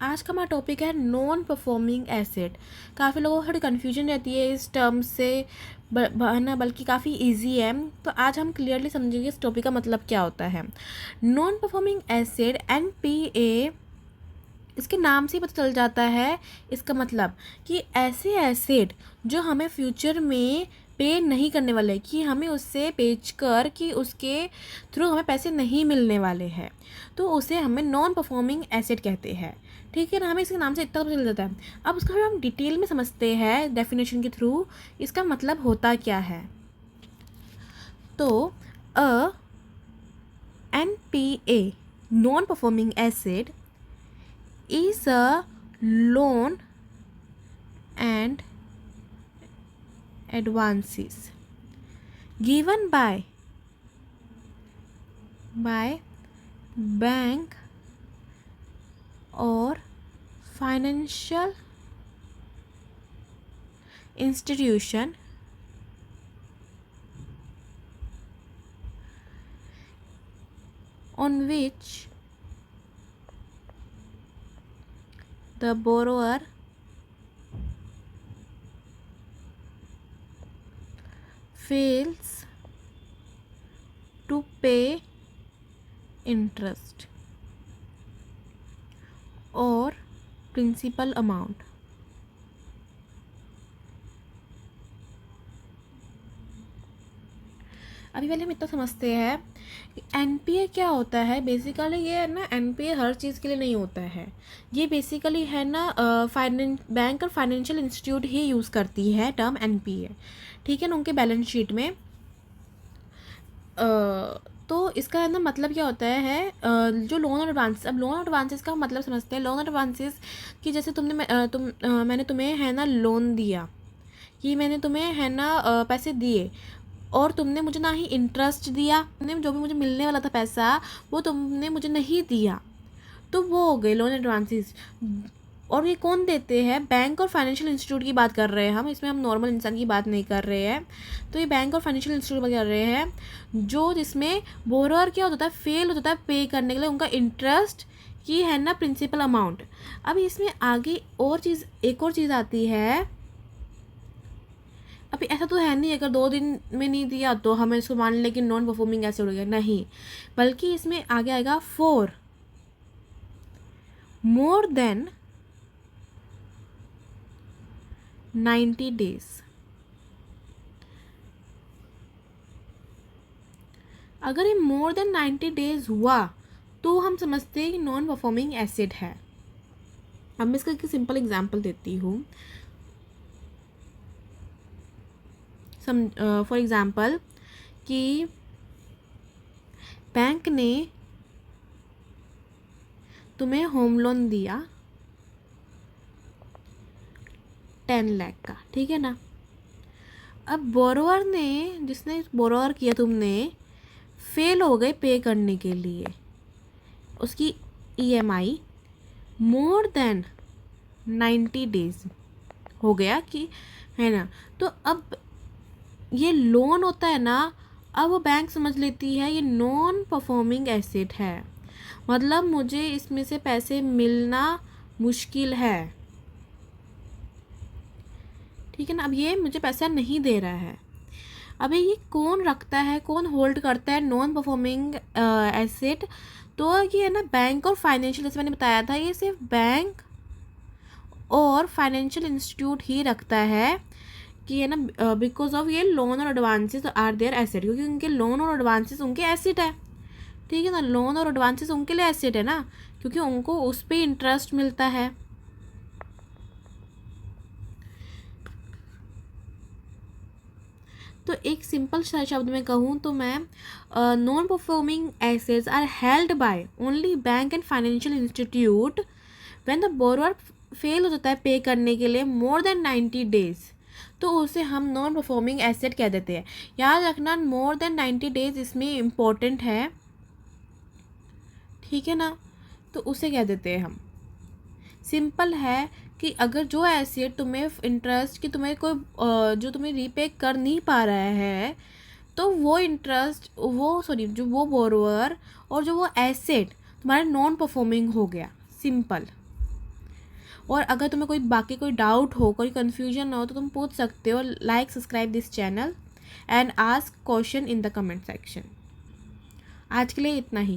आज का हमारा टॉपिक है नॉन परफॉर्मिंग एसेट। काफ़ी लोगों को थोड़ी कन्फ्यूजन रहती है इस टर्म से, ना बल्कि काफ़ी इजी है। तो आज हम क्लियरली समझेंगे इस टॉपिक का मतलब क्या होता है। नॉन परफॉर्मिंग एसेट NPA, इसके नाम से ही पता चल जाता है इसका मतलब कि ऐसे एसेट जो हमें फ्यूचर में पे नहीं करने वाले, कि हमें उससे बेच कर कि उसके थ्रू हमें पैसे नहीं मिलने वाले हैं, तो उसे हमें नॉन परफॉर्मिंग एसेट कहते हैं। ठीक है ना, हमें इसके नाम से इतना पता चल जाता है। अब उसका फिर हम डिटेल में समझते हैं डेफिनेशन के थ्रू इसका मतलब होता क्या है। तो अ NPA, non performing asset, is a loan and advances given by bank or financial institution on which the borrower fails to pay interest or principal amount। अभी पहले हम इतना समझते हैं कि NPA क्या होता है। बेसिकली ये है ना, NPA हर चीज़ के लिए नहीं होता है। ये बेसिकली है ना, बैंक और फाइनेंशियल इंस्टीट्यूट ही यूज़ करती है टर्म NPA। ठीक है ना, उनके बैलेंस शीट में। तो इसका है ना मतलब क्या होता है, जो लोन और एडवांसेस। अब लोन और एडवांसेस का मतलब समझते हैं। लोन और एडवांसेस कि जैसे मैंने तुम्हें है ना लोन दिया, कि मैंने तुम्हें है ना पैसे दिए और तुमने मुझे ना ही इंटरेस्ट दिया, तुमने जो भी मुझे मिलने वाला था पैसा वो तुमने मुझे नहीं दिया, तो वो हो गए लोन एडवांसेस। और ये कौन देते हैं? बैंक और फाइनेंशियल इंस्टीट्यूट की बात कर रहे हैं हम, इसमें हम नॉर्मल इंसान की बात नहीं कर रहे हैं। तो ये बैंक और फाइनेंशियल इंस्टीट्यूट बात कर रहे हैं, जो जिसमें बोरोअर क्या होता है, फेल होता है पे करने के लिए उनका इंटरेस्ट की है ना प्रिंसिपल अमाउंट। अब इसमें आगे और चीज़, एक और चीज़ आती है। अभी ऐसा तो है नहीं अगर 2 दिन में नहीं दिया तो हमें इसको मान लें कि नॉन परफॉर्मिंग एसेट हो गया, नहीं। बल्कि इसमें आगे आएगा फॉर मोर देन 90 डेज। अगर ये मोर देन 90 डेज हुआ तो हम समझते हैं कि नॉन परफॉर्मिंग एसेट है। अब मैं इसका एक सिंपल एग्जांपल देती हूँ। फॉर एग्जांपल कि बैंक ने तुम्हें होम लोन दिया 10 लाख का, ठीक है ना। अब बोरोअर ने, जिसने बोरोअर किया तुमने, फेल हो गए पे करने के लिए। उसकी EMI मोर देन 90 डेज हो गया, कि है ना। तो अब ये लोन होता है ना, अब वो बैंक समझ लेती है ये नॉन परफॉर्मिंग एसेट है, मतलब मुझे इसमें से पैसे मिलना मुश्किल है। ठीक है ना, अब ये मुझे पैसा नहीं दे रहा है। अभी ये कौन रखता है, कौन होल्ड करता है नॉन परफॉर्मिंग एसेट? तो ये है ना बैंक और फाइनेंशियल, जैसे मैंने बताया था, ये सिर्फ बैंक और फाइनेंशियल इंस्टीट्यूट ही रखता है, कि है ना बिकॉज ऑफ ये लोन और एडवांसेस आर देयर एसेट, क्योंकि उनके लोन और एडवांसेस उनके एसेट है। ठीक है ना, लोन और एडवांसेस उनके लिए एसेट है ना, क्योंकि उनको उस पर इंटरेस्ट मिलता है। तो एक सिंपल शब्द में कहूँ तो मैं, non performing assets are held by only bank and financial institute when the borrower fail हो जाता है पे करने के लिए मोर देन 90 डेज, तो उसे हम नॉन परफॉर्मिंग एसेट कह देते हैं। याद रखना, मोर देन 90 डेज इसमें इम्पोर्टेंट है, ठीक है ना। तो उसे कह देते हैं हम। सिंपल है कि अगर जो एसेट तुम्हें इंटरेस्ट, कि तुम्हें कोई जो तुम्हें रीपे कर नहीं पा रहा है, तो वो इंटरेस्ट, जो वो बोरोअर और जो वो एसेट तुम्हारा नॉन परफॉर्मिंग हो गया। सिंपल। और अगर तुम्हें कोई बाकी कोई डाउट हो, कोई कन्फ्यूजन हो, तो तुम पूछ सकते हो. Like subscribe this channel and ask question in the comment section. आज के लिए इतना ही.